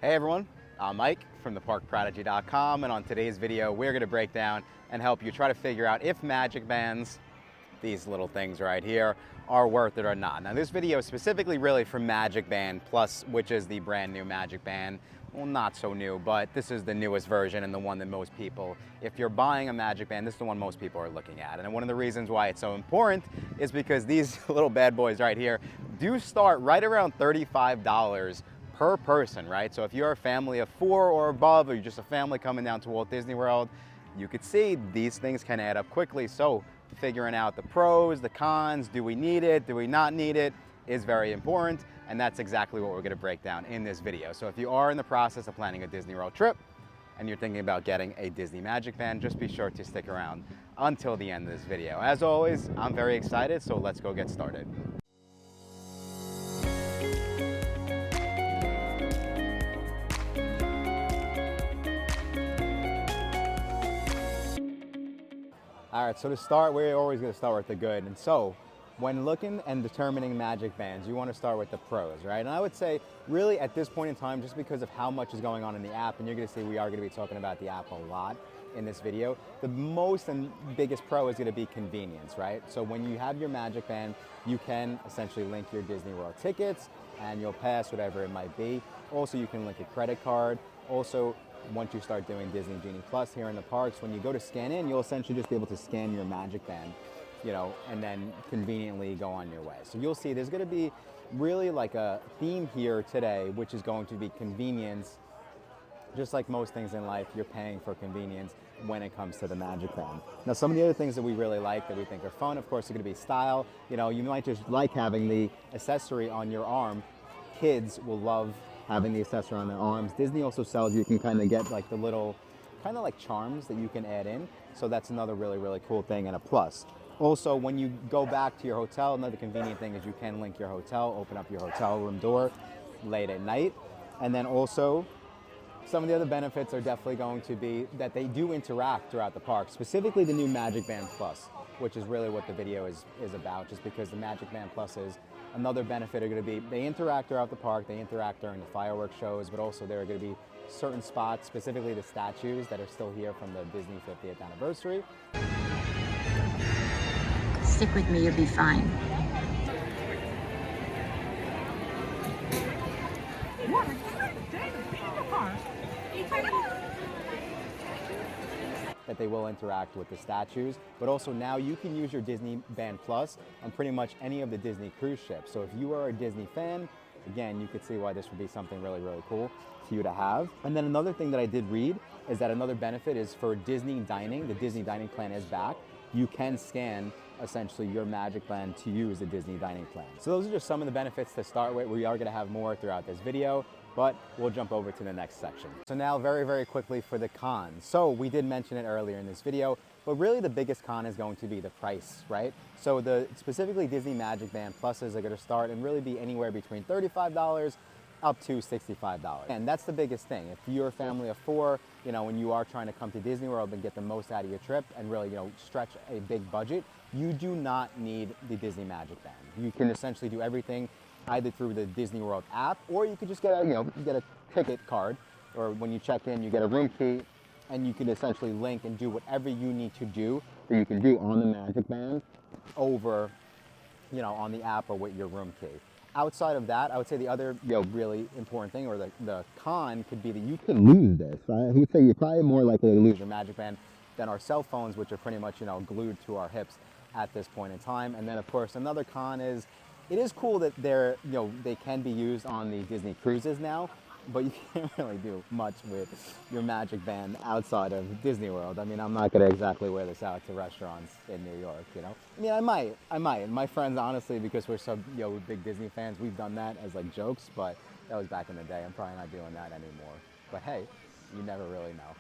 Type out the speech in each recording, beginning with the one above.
Hey everyone, I'm Mike from theparkprodigy.com, and on today's video we're going to break down and help you try to figure out if Magic Bands, these little things right here, are worth it or not. Now this video is specifically really for MagicBand Plus, which is the brand new Magic Band. Well, not so new, but this is the newest version and the one that most people, if you're buying a Magic Band, this is the one most people are looking at. And one of the reasons why it's so important is because these little bad boys right here do start right around $35 per person, right? So if you're a family of 4 or above, or you're just a family coming down to Walt Disney World, you could see these things can add up quickly. So figuring out the pros, the cons, do we need it, do we not need it, is very important. And that's exactly what we're gonna break down in this video. So if you are in the process of planning a Disney World trip and you're thinking about getting a Disney Magic Band, just be sure to stick around until the end of this video. As always, I'm very excited, so let's go get started. All right, so to start, we're always gonna start with the good. And so, when looking and determining Magic Bands, you wanna start with the pros, right? And I would say, really at this point in time, just because of how much is going on in the app, and you're gonna see we are gonna be talking about the app a lot in this video, the most and biggest pro is gonna be convenience, right? So when you have your Magic Band, you can essentially link your Disney World tickets, annual pass, whatever it might be. Also, you can link a credit card. Also, once you start doing Disney Genie Plus here in the parks, when you go to scan in, you'll essentially just be able to scan your Magic Band, you know, and then conveniently go on your way. So you'll see there's gonna be really like a theme here today, which is going to be convenience. Just like most things in life, you're paying for convenience when it comes to the Magic Band. Now, some of the other things that we really like, that we think are fun, of course, are gonna be style. You know, you might just like having the accessory on your arm. Kids will love having the accessory on their arms. Disney also sells, you can kind of get like the little, kind of like charms that you can add in. So that's another really, really cool thing and a plus. Also, when you go back to your hotel, another convenient thing is you can link your hotel, open up your hotel room door late at night. And then also, some of the other benefits are definitely going to be that they do interact throughout the park, specifically the new MagicBand Plus, which is really what the video is about, just because the MagicBand Plus is another benefit are going to be, they interact throughout the park, they interact during the fireworks shows, but also there are going to be certain spots, specifically the statues that are still here from the Disney 50th anniversary. Stick with me, you'll be fine. That they will interact with the statues, but also now you can use your Disney Band Plus on pretty much any of the Disney cruise ships. So if you are a Disney fan, again, you could see why this would be something really, really cool for you to have. And then another thing that I did read is that another benefit is for Disney dining. The Disney dining plan is back. You can scan essentially your Magic Band to use the Disney dining plan. So those are just some of the benefits to start with. We are going to have more throughout this video, but we'll jump over to the next section. So now very, very quickly for the cons. So we did mention it earlier in this video, but really the biggest con is going to be the price, right? So the specifically Disney Magic Band Pluses are gonna start and really be anywhere between $35 up to $65. And that's the biggest thing. If you're a family of 4, you know, and you are trying to come to Disney World and get the most out of your trip and really, you know, stretch a big budget, you do not need the Disney Magic Band. You can essentially do everything either through the Disney World app, or you could just get a, you know, get a ticket card, or when you check in, you get a room key, and you can essentially link and do whatever you need to do that you can do on the Magic Band over, you know, on the app or with your room key. Outside of that, I would say the other, you know, really important thing, or the con, could be that you can lose this. I would say you're probably more likely to lose your Magic Band than our cell phones, which are pretty much, you know, glued to our hips at this point in time. And then, of course, another con is, it is cool that they're, you know, they can be used on the Disney cruises now, but you can't really do much with your Magic Band outside of Disney World. I mean, I'm not gonna exactly wear this out to restaurants in New York, you know? I mean, I might. My friends, honestly, because we're so, you know, big Disney fans, we've done that as like jokes, but that was back in the day. I'm probably not doing that anymore. But hey, you never really know.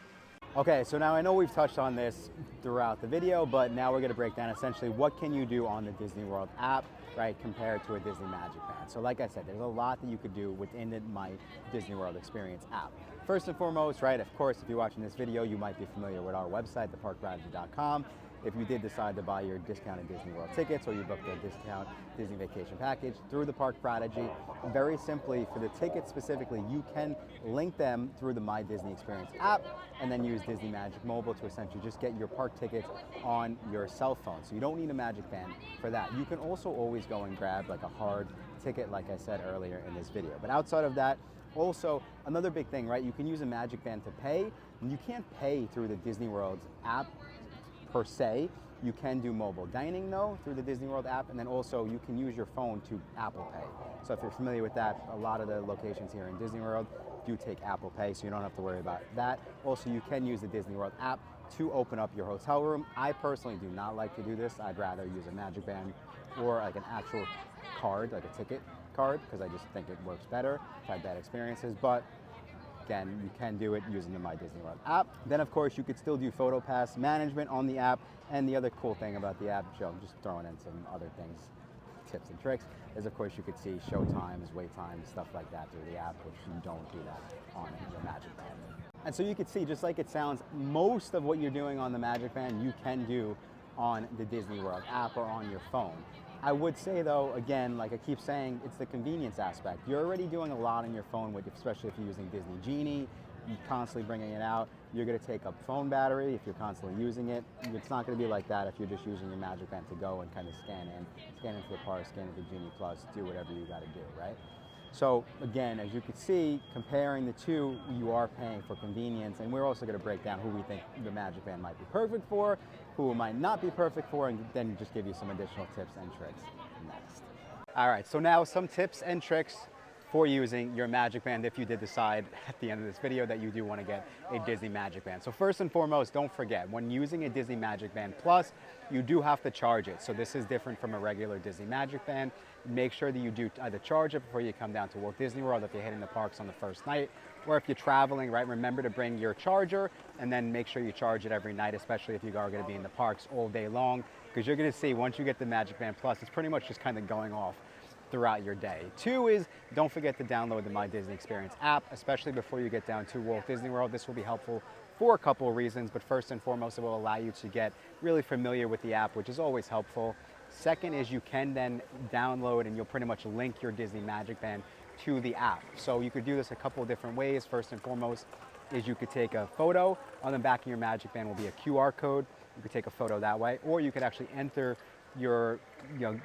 Okay, so now I know we've touched on this throughout the video, but now we're gonna break down essentially what can you do on the Disney World app, right, compared to a Disney Magic Band. So like I said, there's a lot that you could do within the My Disney World Experience app. First and foremost, right, of course, if you're watching this video, you might be familiar with our website, theparkprodigy.com. if you did decide to buy your discounted Disney World tickets or you booked a discount Disney vacation package through the Park Prodigy, very simply for the tickets specifically, you can link them through the My Disney Experience app and then use Disney Magic Mobile to essentially just get your park tickets on your cell phone. So you don't need a MagicBand for that. You can also always go and grab like a hard ticket, like I said earlier in this video. But outside of that, also another big thing, right? You can use a MagicBand to pay. And you can't pay through the Disney World's app per se. You can do mobile dining though through the Disney World app, and then also you can use your phone to Apple Pay. So if you're familiar with that, a lot of the locations here in Disney World do take Apple Pay, so you don't have to worry about that. Also, you can use the Disney World app to open up your hotel room. I personally do not like to do this. I'd rather use a MagicBand or like an actual card, like a ticket card, because I just think it works better. I've had bad experiences, but again, you can do it using the My Disney World app. Then of course you could still do PhotoPass management on the app, and the other cool thing about the app, Joe, I'm just throwing in some other things, tips and tricks, is of course you could see show times, wait times, stuff like that through the app, which you don't do that on your MagicBand. And so you could see, just like it sounds, most of what you're doing on the MagicBand you can do on the Disney World app or on your phone. I would say though, again, like I keep saying, it's the convenience aspect. You're already doing a lot on your phone, with, especially if you're using Disney Genie, you're constantly bringing it out. You're gonna take up phone battery if you're constantly using it. It's not gonna be like that if you're just using your MagicBand to go and kind of scan into the park, scan into Genie Plus, do whatever you gotta do, right? So again, as you can see, comparing the two, you are paying for convenience, and we're also going to break down who we think the MagicBand might be perfect for, who it might not be perfect for, and then just give you some additional tips and tricks next. All right, so now some tips and tricks for using your MagicBand if you did decide at the end of this video that you do want to get a Disney MagicBand. So first and foremost, don't forget, when using a Disney MagicBand Plus, you do have to charge it. So this is different from a regular Disney MagicBand. Make sure that you do either charge it before you come down to Walt Disney World if you're hitting the parks on the first night, or if you're traveling, right, remember to bring your charger and then make sure you charge it every night, especially if you are going to be in the parks all day long, because you're going to see once you get the MagicBand Plus, it's pretty much just kind of going off throughout your day. Two is, don't forget to download the My Disney Experience app, especially before you get down to Walt Disney World. This will be helpful for a couple of reasons, but first and foremost, it will allow you to get really familiar with the app, which is always helpful. Second is you can then download and you'll pretty much link your Disney MagicBand to the app. So you could do this a couple of different ways. First and foremost is you could take a photo. On the back of your MagicBand will be a QR code. You could take a photo that way, or you could actually enter your,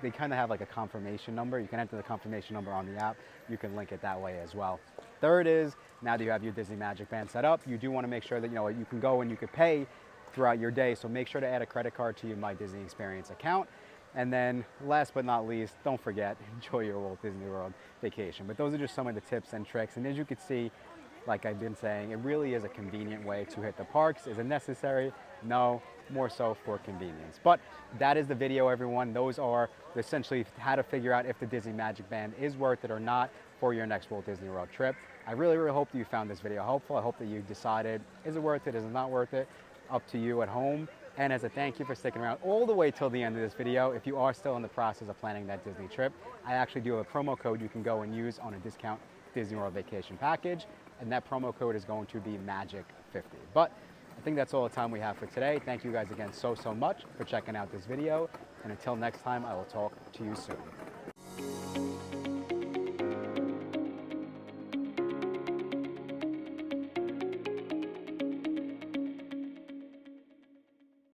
they kind of have like a confirmation number. You can enter the confirmation number on the app. You can link it that way as well. Third is, now that you have your Disney MagicBand set up, you do want to make sure that you can go and you can pay throughout your day. So make sure to add a credit card to your My Disney Experience account. And then last but not least, don't forget, enjoy your Walt Disney World vacation. But those are just some of the tips and tricks. And as you can see, like I've been saying, it really is a convenient way to hit the parks. Is it necessary? No, more so for convenience. But that is the video, everyone. Those are essentially how to figure out if the Disney MagicBand is worth it or not for your next Walt Disney World trip. I really, really hope that you found this video helpful. I hope that you decided, is it worth it, is it not worth it? Up to you at home. And as a thank you for sticking around all the way till the end of this video, if you are still in the process of planning that Disney trip, I actually do have a promo code you can go and use on a discount Disney World vacation package, and that promo code is going to be MAGIC50. But I think that's all the time we have for today. Thank you guys again so much for checking out this video, and until next time, I will talk to you soon.